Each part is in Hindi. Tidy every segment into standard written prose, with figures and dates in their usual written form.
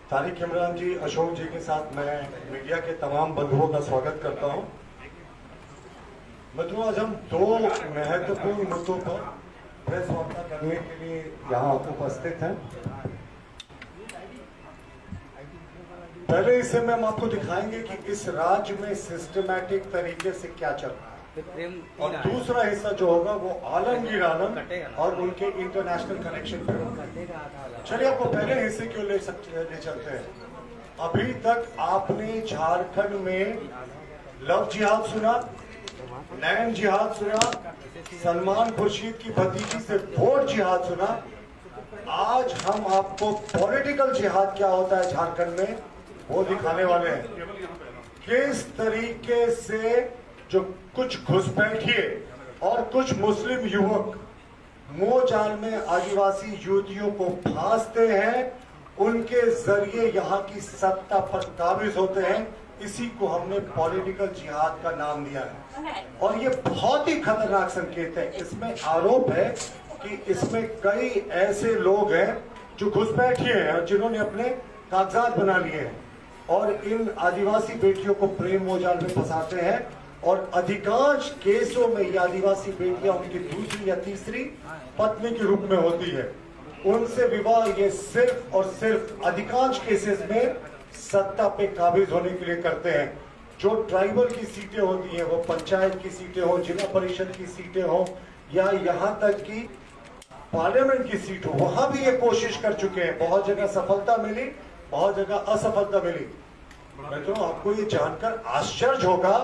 तारिक इमरान जी, अशोक जी के साथ मैं मीडिया के तमाम बंधुओं का स्वागत करता हूं। मित्रों, आज हम दो महत्वपूर्ण मुद्दों पर प्रेस वार्ता करने के लिए यहाँ उपस्थित हैं। पहले हिस्से में हम आपको दिखाएंगे कि इस राज्य में सिस्टमैटिक तरीके से क्या चल रहा है, और दूसरा हिस्सा जो होगा वो आलमगीर आलम और उनके इंटरनेशनल कनेक्शन पे होगा। चलिए आपको पहले हिस्से क्यों ले चलते हैं। अभी तक आपने झारखंड में लव जिहाद सुना, नैन जिहाद सुना, सलमान खुर्शीद की भतीजी से वोट जिहाद सुना। आज हम आपको पॉलिटिकल जिहाद क्या होता है झारखंड में वो दिखाने वाले हैं। किस तरीके से जो कुछ घुसपैठिए और कुछ मुस्लिम युवक मोह जाल में आदिवासी युवतियों को फांसते हैं, उनके जरिए यहाँ की सत्ता पर काबिज होते हैं। इसी को हमने पॉलिटिकल जिहाद का नाम दिया है और ये बहुत ही खतरनाक संकेत है। इसमें आरोप है कि इसमें कई ऐसे लोग हैं जो घुसपैठिए हैं, जिन्होंने अपने कागजात बना लिए हैं और इन आदिवासी बेटियों को प्रेम मोहजाल में फंसाते हैं। और अधिकांश केसों में ये आदिवासी बेटियां उनकी दूसरी या तीसरी पत्नी के रूप में होती है। उनसे विवाह ये सिर्फ और सिर्फ अधिकांश केसेस में सत्ता पे काबिज होने के लिए करते हैं। जो ट्राइबल की सीटें होती हैं, वो पंचायत की सीटें हो, जिला परिषद की सीटें हो, या यहाँ तक कि पार्लियामेंट की सीट हो, वहां भी ये कोशिश कर चुके हैं। बहुत जगह सफलता मिली, बहुत जगह असफलता मिली। मित्रों, आपको ये जानकर आश्चर्य होगा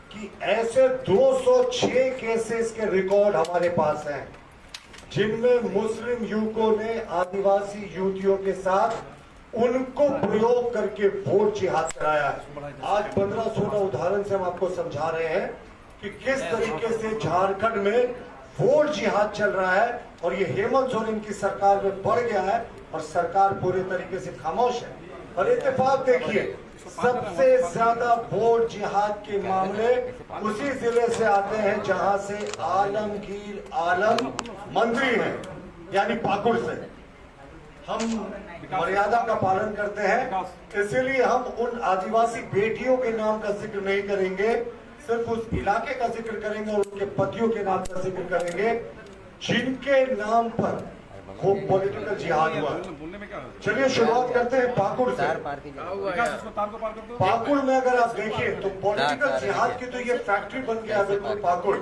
कि ऐसे 206 केसेस के रिकॉर्ड हमारे पास हैं, जिनमें मुस्लिम युवकों ने आदिवासी युवतियों के साथ उनको प्रयोग करके वोट जिहाद कराया है। आज 15-16 उदाहरण से हम आपको समझा रहे हैं कि किस तरीके से झारखंड में वोट जिहाद चल रहा है और ये हेमंत सोरेन की सरकार में बढ़ गया है और सरकार पूरे तरीके से खामोश है। और इत्तेफाक देखिए, सबसे ज्यादा वोट जिहाद के मामले उसी जिले से आते हैं जहां से आलमगीर आलम मंत्री हैं, यानी पाकुड़ से। हम मर्यादा का पालन करते हैं, इसीलिए हम उन आदिवासी बेटियों के नाम का जिक्र नहीं करेंगे, सिर्फ उस इलाके का जिक्र करेंगे और उनके पतियों के नाम का जिक्र करेंगे जिनके नाम पर वो पॉलिटिकल जिहाद हुआ। चलिए शुरुआत करते हैं पाकुड़ से। पाकुड़ में अगर आप देखिए तो पॉलिटिकल जिहाद की तो ये फैक्ट्री बन गया बिल्कुल पाकुड़,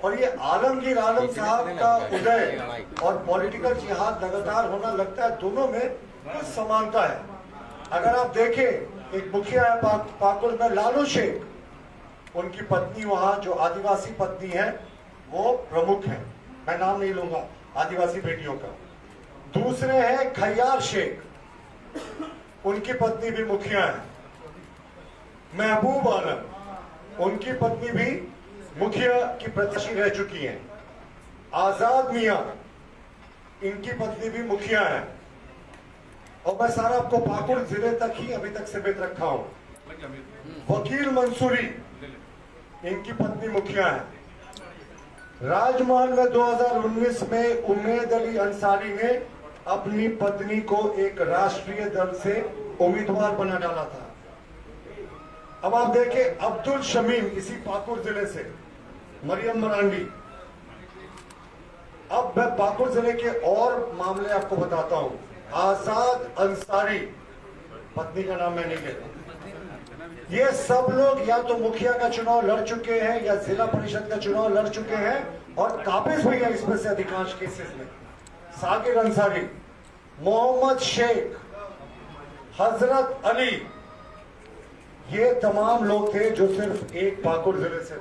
और ये आलमगीर आलम साहब का उदय और पॉलिटिकल जिहाद लगातार होना लगता है दोनों में कुछ समानता है। अगर आप देखें, एक मुखिया है पाकुड़ में, लालू शेख, उनकी पत्नी वहां जो आदिवासी पत्नी है वो प्रमुख है, मैं नाम नहीं लूंगा आदिवासी बेटियों का। दूसरे हैं खैयार शेख, उनकी पत्नी भी मुखिया है। महबूब आलम, उनकी पत्नी भी मुखिया की प्रत्याशी रह चुकी हैं। आजाद मियां, इनकी पत्नी भी मुखिया है। और मैं सारा आपको पाकुड़ जिले तक ही अभी तक सीमित रखा हूं। वकील मंसूरी, इनकी पत्नी मुखिया है। राजमहल में 2019 में उम्मेद अली अंसारी ने अपनी पत्नी को एक राष्ट्रीय दल से उम्मीदवार बना डाला था। अब आप देखें, अब्दुल शमीम, इसी पाकुड़ जिले से, मरियम मरांडी। अब मैं पाकुड़ जिले के और मामले आपको बताता हूं। आजाद अंसारी, पत्नी का नाम मैं नहीं लेता। ये सब लोग या तो मुखिया का चुनाव लड़ चुके हैं या जिला परिषद का चुनाव लड़ चुके हैं और काबिज भी है इसमें से अधिकांश केसेस में। साकिर अंसारी, मोहम्मद शेख, हजरत अली, ये तमाम लोग थे जो सिर्फ एक पाकुड़ जिले से थे।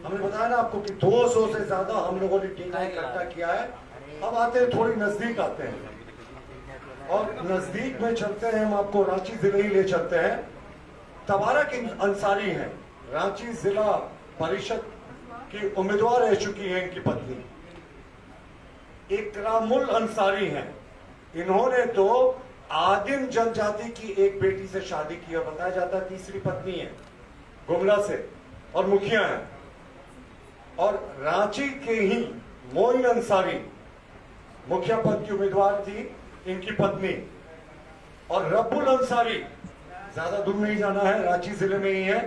हमने बताया ना आपको कि 200 से ज्यादा हम लोगों ने टीका इकट्ठा किया है। अब आते हैं, थोड़ी नजदीक आते हैं और नजदीक में चलते हैं, हम आपको रांची जिले ही ले चलते हैं। तबारक अंसारी हैं, रांची जिला परिषद की उम्मीदवार रह चुकी है इनकी पत्नी। इकरामुल अंसारी हैं, इन्होंने तो आदिम जनजाति की एक बेटी से शादी की और बताया जाता है तीसरी पत्नी है, गुमला से, और मुखिया है। और रांची के ही मोइन अंसारी मुखिया पद की उम्मीदवार थी, इनकी पत्नी। और रब्बुल अंसारी, ज्यादा दूर नहीं जाना है, रांची जिले में ही है,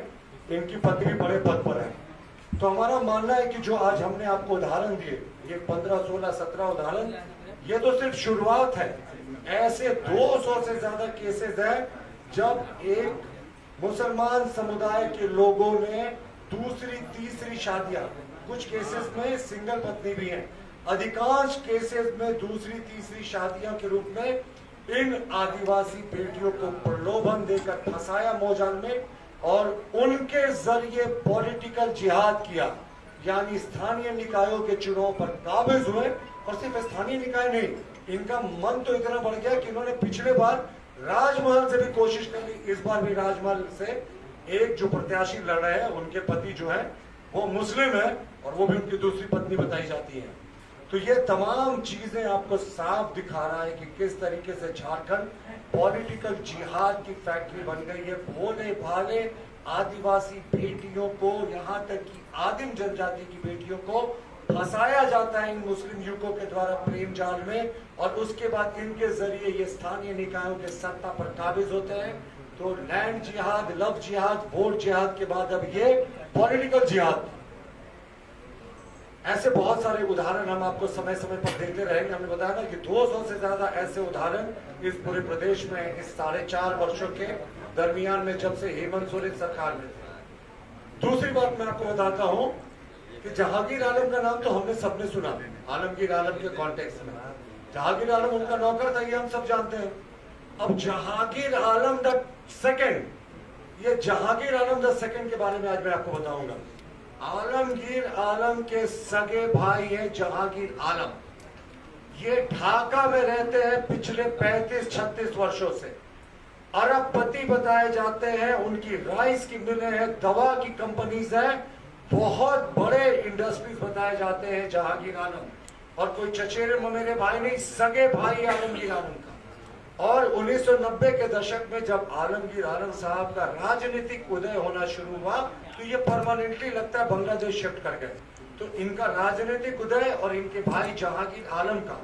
इनकी पत्नी बड़े पद पर है। तो हमारा मानना है कि जो आज हमने आपको उदाहरण दिए, ये 15, 16, 17 उदाहरण, ये तो सिर्फ शुरुआत है। ऐसे 200 से ज्यादा केसेस हैं जब एक मुसलमान समुदाय के लोगों ने दूसरी तीसरी शादियां, कुछ केसेस में सिंगल पत्नी भी है, अधिकांश केसेस में दूसरी तीसरी शादियां के रूप में इन आदिवासी बेटियों को प्रलोभन देकर फंसाया मौजाल में और उनके जरिए पॉलिटिकल जिहाद किया, यानी स्थानीय निकायों के चुनाव पर काबिज हुए। और सिर्फ स्थानीय निकाय नहीं, इनका मन तो इतना बढ़ गया कि इन्होंने पिछले बार राजमहल से भी कोशिश कर ली, इस बार भी राजमहल से एक जो प्रत्याशी लड़ रहे हैं उनके पति जो है वो मुस्लिम है और वो भी उनकी दूसरी पत्नी बताई जाती है। तो ये तमाम चीजें आपको साफ दिखा रहा है कि किस तरीके से झारखंड पॉलिटिकल जिहाद की फैक्ट्री बन गई है। भोले भाले आदिवासी बेटियों को, यहाँ तक कि आदिम जनजाति की बेटियों को फंसाया जाता है इन मुस्लिम युवकों के द्वारा प्रेम जाल में, और उसके बाद इनके जरिए ये स्थानीय निकायों के सत्ता पर काबिज होते हैं। तो लैंड जिहाद, लव जिहाद, वोट जिहाद के बाद अब ये पॉलिटिकल जिहाद। ऐसे बहुत सारे उदाहरण हम आपको समय समय पर देखते रहेंगे। हमने बताया ना कि 200 से ज्यादा ऐसे उदाहरण इस पूरे प्रदेश में इस 4.5 वर्षों के दरमियान में, जब से हेमंत सोरेन सरकार में थे। दूसरी बात मैं आपको बताता हूं कि जहांगीर आलम का नाम तो हमने सबने सुना, आलमगीर आलम के कॉन्टेक्स्ट में। जहांगीर आलम उनका नौकर था, ये हम सब जानते हैं। अब जहांगीर आलम द सेकंड, ये जहांगीर आलम द सेकंड के बारे में आज मैं आपको बताऊंगा। आलमगीर आलम के सगे भाई है जहांगीर आलम। ये ढाका में रहते हैं पिछले 35-36 वर्षों से। अरबपति बताए जाते हैं, उनकी राइस की मिलें हैं, दवा की कंपनीज हैं, बहुत बड़े इंडस्ट्रीज बताए जाते हैं जहांगीर आलम। और कोई चचेरे ममेरे भाई नहीं, सगे भाई आलमगीर आलम का। और 1990 के दशक में जब आलमगीर आलम साहब का राजनीतिक उदय होना शुरू हुआ तो ये परमानेंटली लगता है बांग्लादेश शिफ्ट कर गए। तो इनका राजनीतिक उदय और इनके भाई जहांगीर आलम का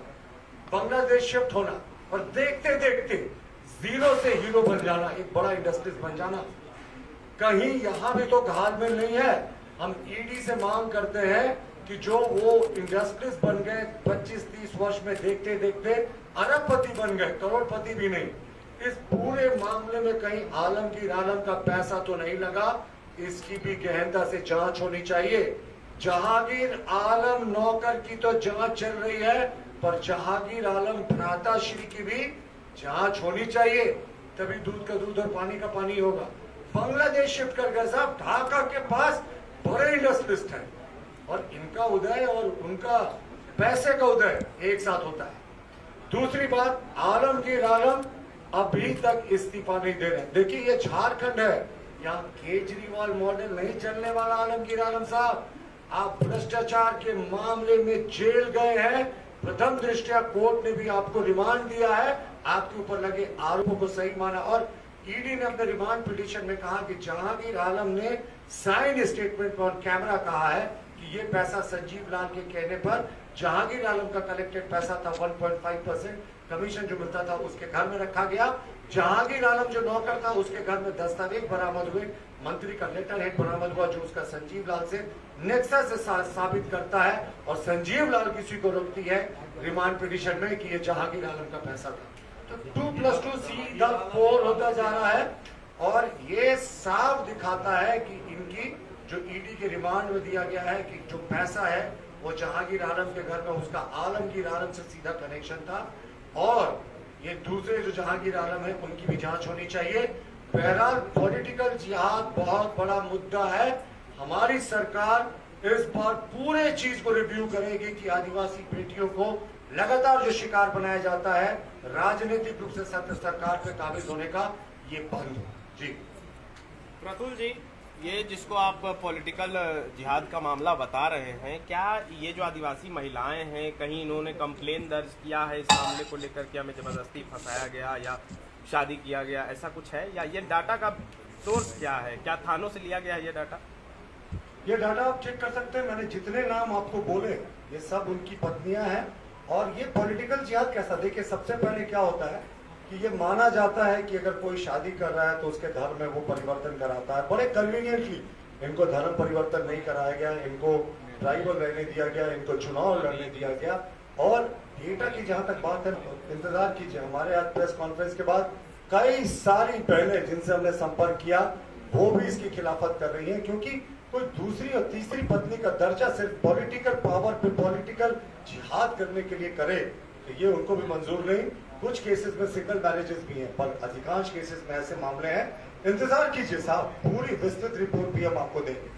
बांग्लादेश शिफ्ट होना और देखते देखते जीरो से हीरो बन जाना, एक बड़ा इंडस्ट्रीज बन जाना। कहीं यहां भी तो घालमेल नहीं है। हम ईडी से मांग करते हैं कि जो वो इंडस्ट्रीज बन गए 25-30 वर्ष में, देखते देखते अरबपति बन गए, करोड़पति भी नहीं। इस पूरे मामले में कहीं आलमगीर आलम का पैसा तो नहीं लगा, इसकी भी गहनता से जांच होनी चाहिए। जहांगीर आलम नौकर की तो जांच चल रही है, पर जहांगीर आलम भ्राताश्री की भी जांच होनी चाहिए, तभी दूध का दूध और पानी का पानी होगा। बांग्लादेश शिफ्ट कर गए साहब, ढाका के पास बड़े इंडस्ट्रिस्ट हैं, और इनका उदय और उनका पैसे का उदय एक साथ होता है। दूसरी बात, आलमगीर आलम अभी तक इस्तीफा नहीं दे रहे। देखिए ये झारखंड है, यहाँ केजरीवाल मॉडल नहीं चलने वाला। आलमगीर आलम साहब, आप भ्रष्टाचार के मामले में जेल गए हैं, प्रथम दृष्टया कोर्ट ने भी आपको रिमांड दिया है, आपके ऊपर लगे आरोपों को सही माना। और ईडी ने अपने रिमांड पिटीशन में कहा कि जहांगीर आलम ने साइन स्टेटमेंट पर ऑन कैमरा कहा है कि ये पैसा संजीव लाल के कहने पर जहांगीर आलम का कलेक्टेड पैसा था 1.5% कमीशन जो मिलता था उसके घर में रखा गया। जहांगीर आलम जो नौकर था उसके घर में दस्तावेज बरामद हुए, मंत्री का लेटर हेड बरामद हुआ जो उसका संजीव लाल से नेक्सस साबित करता है, और संजीव लाल किसी को रोकती है रिमांड पिटीशन में कि ये जहांगीर आलम का पैसा था। तो 2+2 सीधा 4 होता जा रहा है, और ये साफ दिखाता है कि इनकी जो ईडी के रिमांड में दिया गया है कि जो पैसा है वो जहांगीर आलम के घर में, उसका आलमगीर आलम से सीधा कनेक्शन था। और ये दूसरे जो जहांगीर आलम है उनकी भी जांच होनी चाहिए। बहरहाल पॉलिटिकल जिहाद बहुत बड़ा मुद्दा है। हमारी सरकार इस बार पूरे चीज को रिव्यू करेगी कि आदिवासी बेटियों को लगातार जो शिकार बनाया जाता है राजनीतिक रूप से सरकार पे काबिज होने का, ये बंद हो। जी प्रतुल जी, ये जिसको आप पॉलिटिकल जिहाद का मामला बता रहे हैं, क्या ये जो आदिवासी महिलाएं हैं, कहीं इन्होंने कंप्लेन दर्ज किया है इस मामले को लेकर कि हमें जबरदस्ती फंसाया गया या शादी किया गया, ऐसा कुछ है? या ये डाटा का सोर्स क्या है? क्या थानों से लिया गया है ये डाटा? ये डाटा आप चेक कर सकते हैं। मैंने जितने नाम आपको बोले ये सब उनकी पत्नियां हैं। और ये पॉलिटिकल जिहाद कैसा, देखिए सबसे पहले क्या होता है कि ये माना जाता है कि अगर कोई शादी कर रहा है तो उसके धर्म में वो परिवर्तन कराता है। बड़े कन्वीनियंटली इनको धर्म परिवर्तन नहीं कराया गया, इनको ट्राइबल रहने दिया गया, इनको चुनाव लड़ने दिया गया। और डेटा की जहां तक बात है, इंतजार कीजिए, हमारे आज प्रेस कॉन्फ्रेंस के बाद कई सारी बहनें जिनसे हमने संपर्क किया वो भी इसकी खिलाफत कर रही हैं, क्योंकि कोई दूसरी और तीसरी पत्नी का दर्जा सिर्फ पॉलिटिकल पावर पे पॉलिटिकल जिहाद करने के लिए करे तो ये उनको भी मंजूर नहीं। कुछ केसेस में सिंगल मैरिजेस भी हैं, पर अधिकांश केसेस में ऐसे मामले हैं। इंतजार कीजिए साहब, पूरी विस्तृत रिपोर्ट भी हम आपको देंगे।